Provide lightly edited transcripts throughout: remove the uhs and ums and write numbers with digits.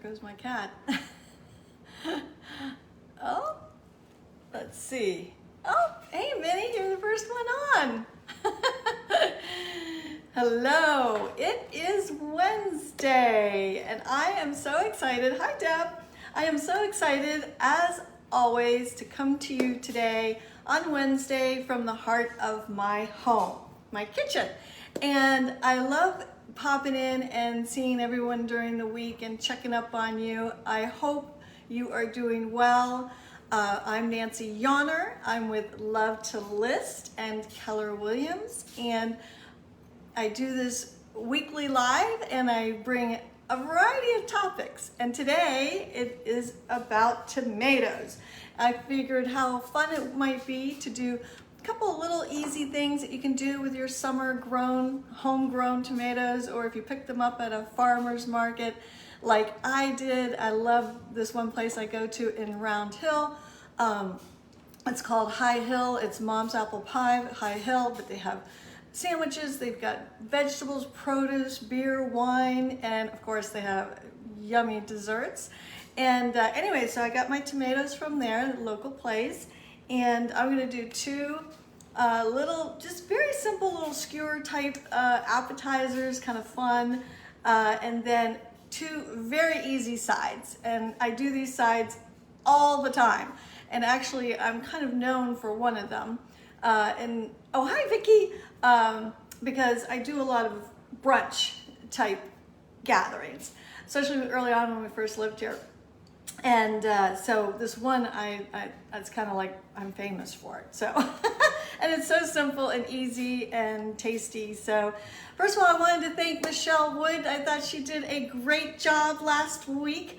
goes my cat. Oh, let's see. Oh, hey Minnie, you're the first one on. Hello, it is Wednesday and I am so excited. Hi Deb. I am so excited as always to come to you today on Wednesday from the heart of my home, my kitchen. And I love popping in and seeing everyone during the week and checking up on you. I hope you are doing well. I'm Nancy Yonner. I'm with Love to List and Keller Williams, and I do this weekly live and I bring a variety of topics. And today it is about tomatoes. I figured how fun it might be to do a couple of little easy things that you can do with your summer grown, homegrown tomatoes, or if you pick them up at a farmer's market like I did. I love this one place I go to in Round Hill. It's called High Hill. It's Mom's Apple Pie, High Hill, but they have sandwiches, they've got vegetables, produce, beer, wine, and of course they have yummy desserts. And anyway, so I got my tomatoes from there, the local place, and I'm gonna do two little, just very simple little skewer type appetizers, kind of fun, and then two very easy sides. And I do these sides all the time. And actually I'm kind of known for one of them. And oh, hi Vicki, because I do a lot of brunch type gatherings, especially early on when we first lived here. And so this one, it's kind of like I'm famous for it. So, and it's so simple and easy and tasty. So first of all, I wanted to thank Michelle Wood. I thought she did a great job last week.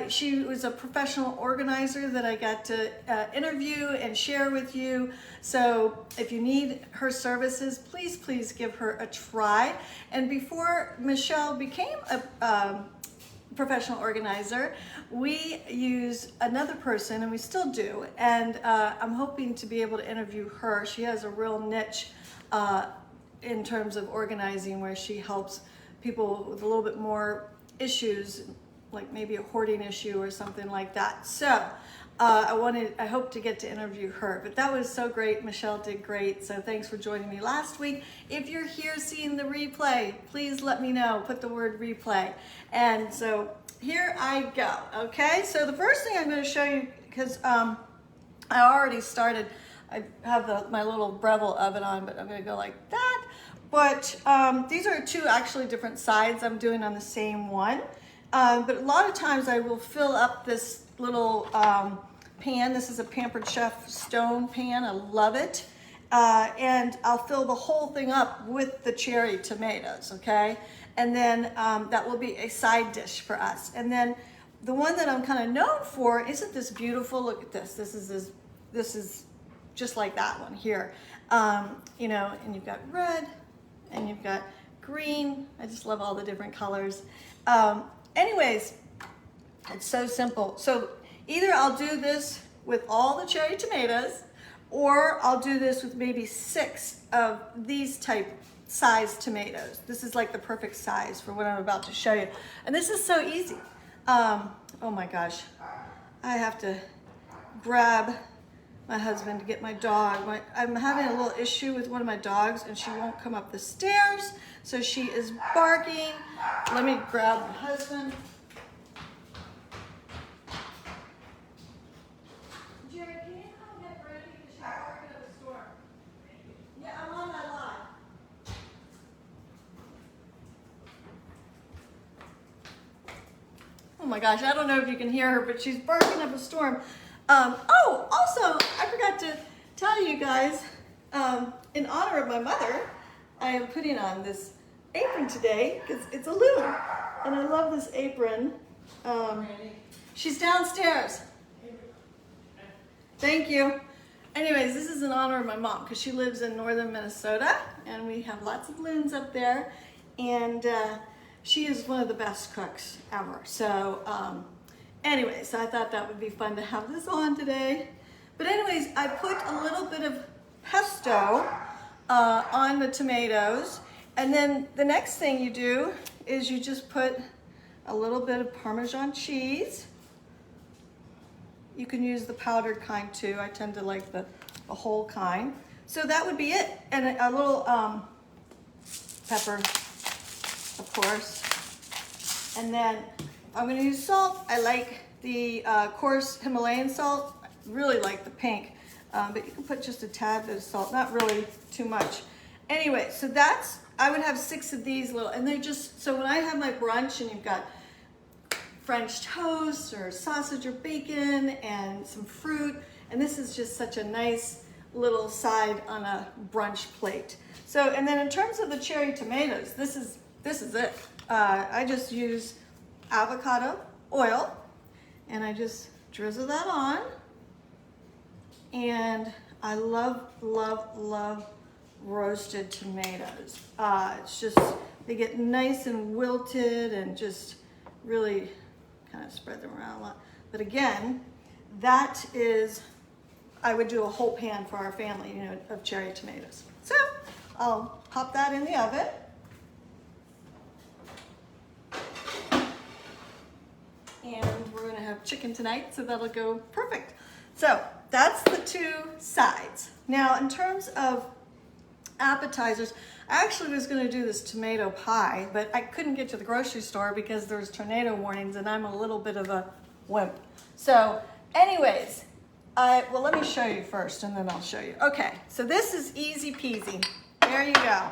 She was a professional organizer that I got to interview and share with you. So if you need her services, please give her a try. And before Michelle became a professional organizer, we use another person, and we still do, and I'm hoping to be able to interview her. She has a real niche in terms of organizing, where she helps people with a little bit more issues, like maybe a hoarding issue or something like that. So I hope to get to interview her, but that was so great. Michelle did great, so thanks for joining me last week. If you're here seeing the replay, please let me know, put the word replay. And so here I go, okay? So the first thing I'm gonna show you, because I already started, I have my little Breville oven on, but I'm gonna go like that. But these are two actually different sides I'm doing on the same one. But a lot of times I will fill up this little pan. This is a Pampered Chef stone pan. I love it. And I'll fill the whole thing up with the cherry tomatoes, okay? And then that will be a side dish for us. And then the one that I'm kind of known for, isn't this beautiful? Look at this. This is just like that one here. You know, and you've got red and you've got green. I just love all the different colors. Anyways, it's so simple. So either I'll do this with all the cherry tomatoes, or I'll do this with maybe 6 of these type size tomatoes. This is like the perfect size for what I'm about to show you. And this is so easy. Oh my gosh. I have to grab my husband to get my dog. I'm having a little issue with one of my dogs, and she won't come up the stairs, so she is barking. Let me grab my husband. Jerry, can you come get Brandy, because she's barking up a storm? Yeah, I'm on my line. Oh my gosh, I don't know if you can hear her, but she's barking up a storm. Oh, also, I forgot to tell you guys, in honor of my mother, I am putting on this apron today, because it's a loom, and I love this apron. She's downstairs. Thank you. Anyways, this is in honor of my mom, because she lives in northern Minnesota, and we have lots of loons up there, and she is one of the best cooks ever. So anyways, I thought that would be fun to have this on today. But anyways, I put a little bit of pesto on the tomatoes, and then the next thing you do is you just put a little bit of Parmesan cheese. You can use the powdered kind too. I tend to like the whole kind. So that would be it. And a little pepper, of course. And then I'm gonna use salt. I like the coarse Himalayan salt. I really like the pink, but you can put just a tad bit of salt, not really too much. Anyway, so that's, I would have 6 of these little, and they're just, so when I have my brunch and you've got French toast or sausage or bacon and some fruit, and this is just such a nice little side on a brunch plate. So, and then in terms of the cherry tomatoes, this is it. I just use avocado oil, and I just drizzle that on. And I love, love, love roasted tomatoes. It's just, they get nice and wilted and just really kind of spread them around a lot. But again, that is, I would do a whole pan for our family, you know, of cherry tomatoes. So I'll pop that in the oven. And we're gonna have chicken tonight, so that'll go perfect. So that's the 2 sides. Now, in terms of appetizers, I actually was gonna do this tomato pie, but I couldn't get to the grocery store because there's tornado warnings and I'm a little bit of a wimp. So anyways, well, let me show you first and then I'll show you. Okay, so this is easy peasy. There you go.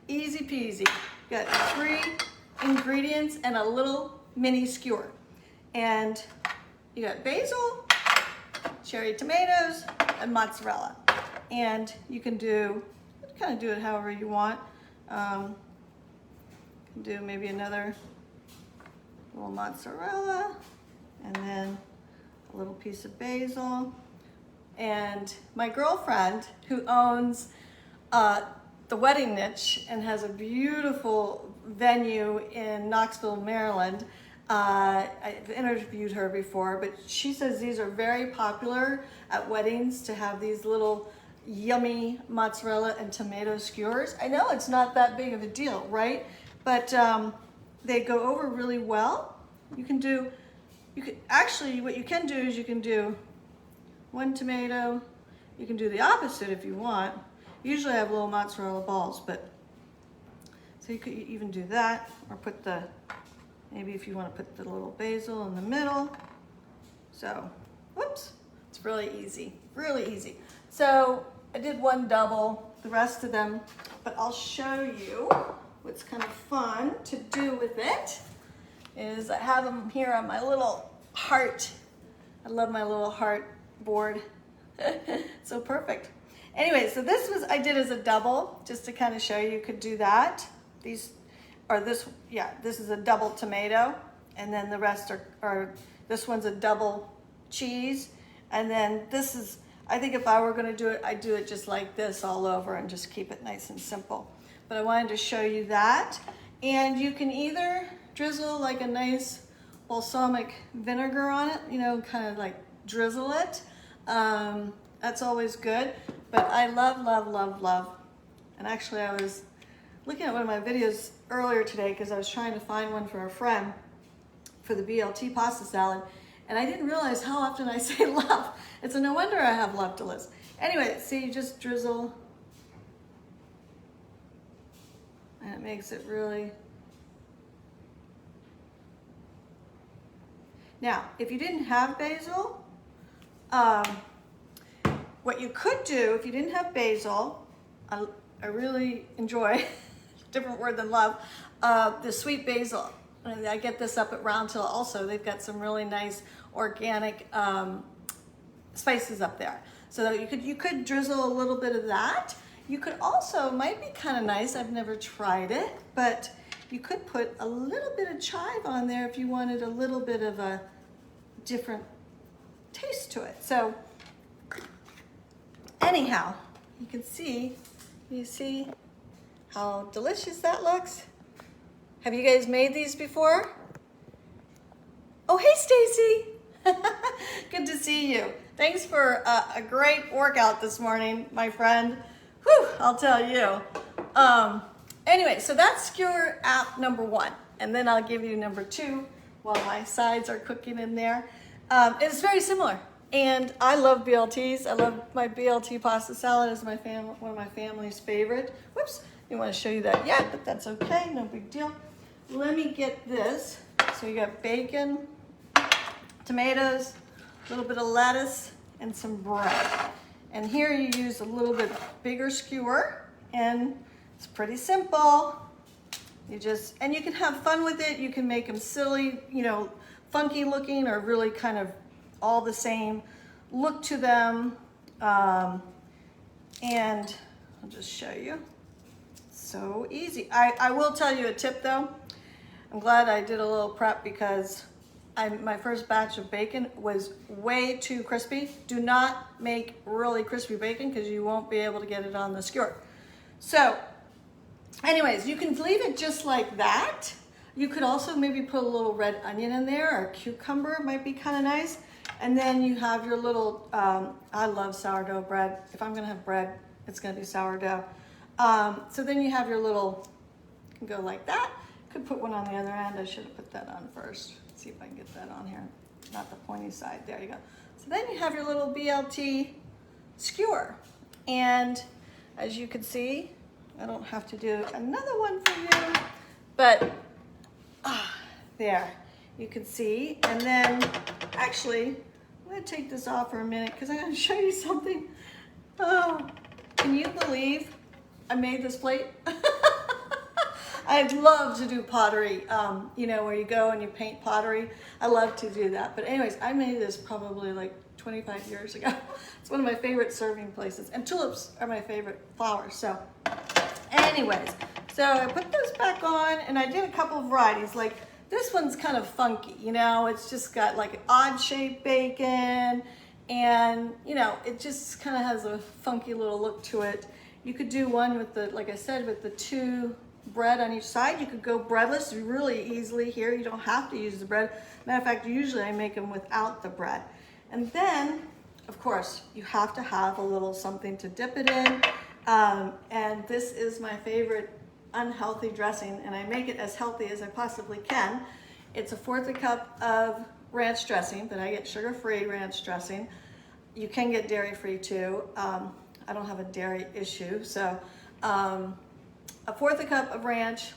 Easy peasy. You got 3 ingredients and a little mini skewer. And you got basil, cherry tomatoes, and mozzarella. And you can kind of do it however you want. Do maybe another little mozzarella, and then a little piece of basil. And my girlfriend, who owns the Wedding Niche and has a beautiful venue in Knoxville, Maryland, I've interviewed her before, but she says these are very popular at weddings to have these little yummy mozzarella and tomato skewers. I know it's not that big of a deal, right? But they go over really well. Actually, what you can do is you can do 1 tomato. You can do the opposite if you want. Usually I have little mozzarella balls, but so you could even do that, or put maybe if you want to put the little basil in the middle. So, whoops, it's really easy, really easy. So I did 1 double, the rest of them, but I'll show you what's kind of fun to do with it is I have them here on my little heart. I love my little heart board. So perfect. Anyway, so this I did as a double, just to kind of show you could do that. This is a double tomato, and then the rest this one's a double cheese, and then this is, I think if I were gonna do it, I'd do it just like this all over and just keep it nice and simple. But I wanted to show you that. And you can either drizzle like a nice balsamic vinegar on it, you know, kind of like drizzle it. That's always good. But I love, love, love, love. And actually I was looking at one of my videos earlier today because I was trying to find one for a friend for the BLT pasta salad. And I didn't realize how often I say love. It's a no wonder I have love to list. Anyway, see, you just drizzle. And it makes it really. Now, if you didn't have basil, what you could do, if you didn't have basil, I really enjoy, different word than love, the sweet basil. And I get this up at Round Hill also. They've got some really nice organic spices up there. So you could drizzle a little bit of that. You could also, might be kind of nice, I've never tried it, but you could put a little bit of chive on there if you wanted a little bit of a different taste to it. So anyhow, you see how delicious that looks? Have you guys made these before? Oh, hey, Stacy. Good to see you. Thanks for a great workout this morning, my friend. Whew, I'll tell you. Anyway, so that's skewer app number 1. and then I'll give you number 2 while my sides are cooking in there. It's very similar. And I love BLTs. I love my BLT pasta salad is one of my family's favorite. Whoops, didn't want to show you that yet, but that's okay, no big deal. Let me get this. So you got bacon, tomatoes, a little bit of lettuce, and some bread. And here you use a little bit bigger skewer, and it's pretty simple. And you can have fun with it. You can make them silly, you know, funky looking, or really kind of all the same look to them. And I'll just show you. So easy. I will tell you a tip though. I'm glad I did a little prep because my first batch of bacon was way too crispy. Do not make really crispy bacon because you won't be able to get it on the skewer. So anyways, you can leave it just like that. You could also maybe put a little red onion in there, or a cucumber might be kind of nice. And then you have your little, I love sourdough bread. If I'm gonna have bread, it's gonna be sourdough. So then you have your little, you can go like that. Could put one on the other end. I should have put that on first. Let's see if I can get that on here. Not the pointy side, there you go. So then you have your little BLT skewer. And as you can see, I don't have to do another one for you, but there, you can see. And then actually, I'm gonna take this off for a minute because I'm gonna show you something. Oh, can you believe I made this plate? I'd love to do pottery, you know, where you go and you paint pottery. I love to do that. But anyways, I made this probably like 25 years ago. It's one of my favorite serving places. And tulips are my favorite flowers. So anyways, so I put those back on, and I did a couple of varieties. Like this one's kind of funky, you know, it's just got like an odd shaped bacon, and you know, it just kind of has a funky little look to it. You could do one with the, like I said, with the 2 bread on each side. You could go breadless really easily here. You don't have to use the bread. Matter of fact, usually I make them without the bread. And then, of course, you have to have a little something to dip it in. And this is my favorite unhealthy dressing, and I make it as healthy as I possibly can. It's 1/4 cup of ranch dressing, but I get sugar-free ranch dressing. You can get dairy-free too. I don't have a dairy issue, so 1/4 cup of ranch,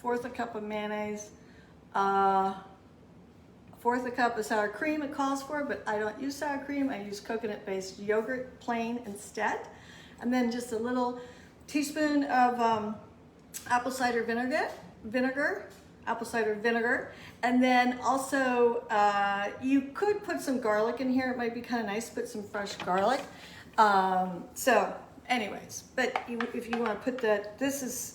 1/4 cup of mayonnaise, 1/4 cup of sour cream it calls for, but I don't use sour cream. I use coconut-based yogurt plain instead. And then just a little teaspoon of apple cider vinegar, and then also you could put some garlic in here. It might be kind of nice to put some fresh garlic. So anyways, but if you want to put that, this is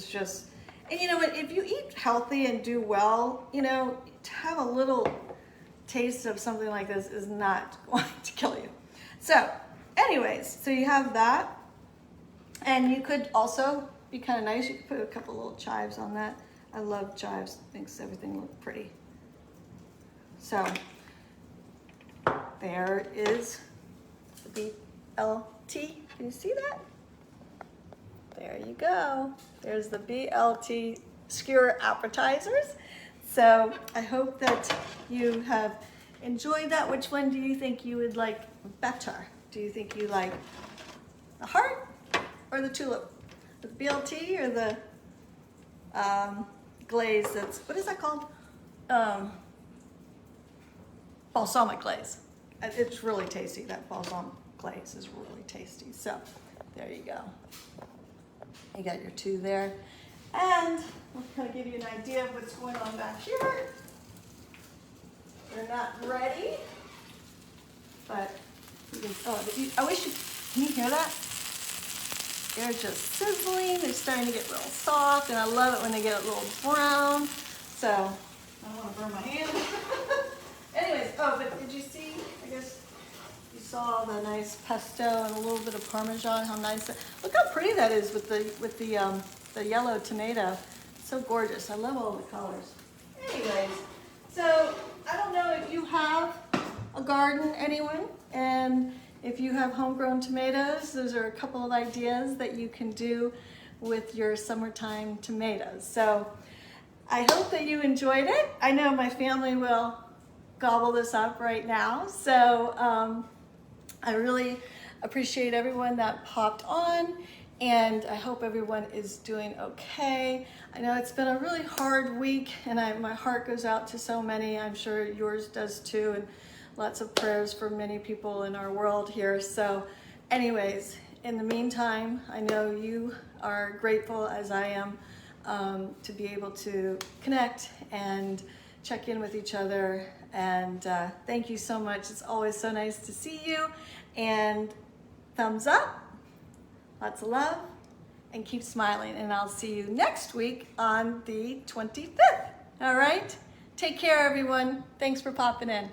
just, and you know what, if you eat healthy and do well, you know, to have a little taste of something like this is not going to kill you. So anyways, so you have that, and you could also be kind of nice, you could put a couple little chives on that. I love chives, makes everything look pretty. So there is the BLT. Can you see that? There you go. There's the BLT skewer appetizers. So I hope that you have enjoyed that. Which one do you think you would like better? Do you think you like the heart or the tulip? The BLT or the glaze that's, what is that called? Balsamic glaze. It's really tasty. That balsamic glaze is really tasty. So there you go. You got your 2 there. And I'll kind of give you an idea of what's going on back here. They're not ready, but you can, I wish you, can you hear that? They're just sizzling. They're starting to get real soft, and I love it when they get a little brown. So I don't want to burn my hand. Anyways, oh, but did you see, I guess you saw the nice pesto and a little bit of Parmesan, how nice that, look how pretty that is with the yellow tomato. So gorgeous. I love all the colors. Anyways, so I don't know if you have a garden, anyone, and if you have homegrown tomatoes, those are a couple of ideas that you can do with your summertime tomatoes. So I hope that you enjoyed it. I know my family will gobble this up right now. So I really appreciate everyone that popped on, and I hope everyone is doing okay. I know it's been a really hard week, and my heart goes out to so many. I'm sure yours does too, and lots of prayers for many people in our world here. So anyways, in the meantime, I know you are grateful as I am to be able to connect and check in with each other. And thank you so much. It's always so nice to see you. And thumbs up, lots of love, and keep smiling. And I'll see you next week on the 25th. All right? Take care, everyone. Thanks for popping in.